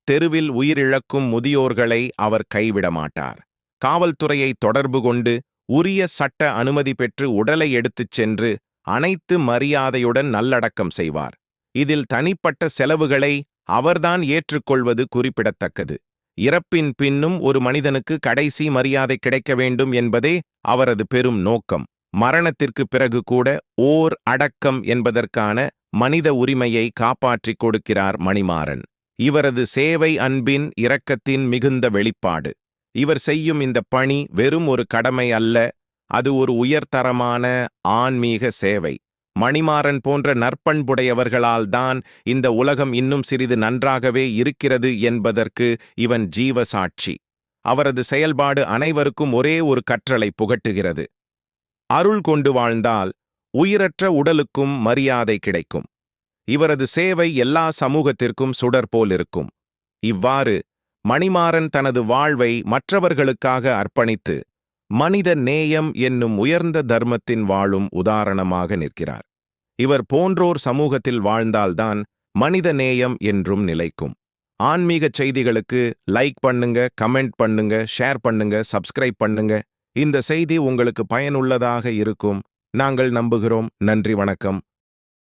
தெருவில் உயிரிழக்கும் முதியோர்களை அவர் கைவிட மாட்டார். காவல்துறையை தொடர்பு கொண்டு உரிய சட்ட அனுமதி பெற்று உடலை எடுத்துச் சென்று அனைத்து மரியாதையுடன் நல்லடக்கம் செய்வார். இதில் தனிப்பட்ட செலவுகளை அவர்தான் ஏற்றுக்கொள்வது குறிப்பிடத்தக்கது. இறப்பின் பின்னும் ஒரு மனிதனுக்கு கடைசி மரியாதை கிடைக்க வேண்டும் என்பதே அவரது பெரும் நோக்கம். மரணத்திற்கு பிறகு கூட ஓர் அடக்கம் என்பதற்கான மனித உரிமையை காப்பாற்றிக் கொடுக்கிறார் மணிமாறன். இவரது சேவை அன்பின் இரக்கத்தின் மிகுந்த வெளிப்பாடு. இவர் செய்யும் இந்த பணி வெறும் ஒரு கடமை அல்ல, அது ஒரு உயர்தரமான ஆன்மீக சேவை. மணிமாறன் போன்ற நற்பண்புடையவர்களால் தான் இந்த உலகம் இன்னும் சிறிது நன்றாகவே இருக்கிறது என்பதற்கு இவன் ஜீவசாட்சி. அவரது செயல்பாடு அனைவருக்கும் ஒரே ஒரு கற்றலை புகட்டுகிறது. அருள் கொண்டு வாழ்ந்தால் உயிரற்ற உடலுக்கும் மரியாதை கிடைக்கும். இவரது சேவை எல்லா சமூகத்திற்கும் சுடர் போல் இருக்கும். இவ்வாறு மணிமாறன் தனது வாழ்வை மற்றவர்களுக்காக அர்ப்பணித்து மனித நேயம் என்னும் உயர்ந்த தர்மத்தின் வாழும் உதாரணமாக நிற்கிறார். இவர் போன்றோர் சமூகத்தில் வாழ்ந்தால்தான் மனித நேயம் என்றும் நிலைக்கும். ஆன்மீகச் செய்திகளுக்கு லைக் பண்ணுங்க, கமெண்ட் பண்ணுங்க, ஷேர் பண்ணுங்க, சப்ஸ்கிரைப் பண்ணுங்க. இந்த செய்தி உங்களுக்கு பயனுள்ளதாக இருக்கும் நாங்கள் நம்புகிறோம். நன்றி, வணக்கம்.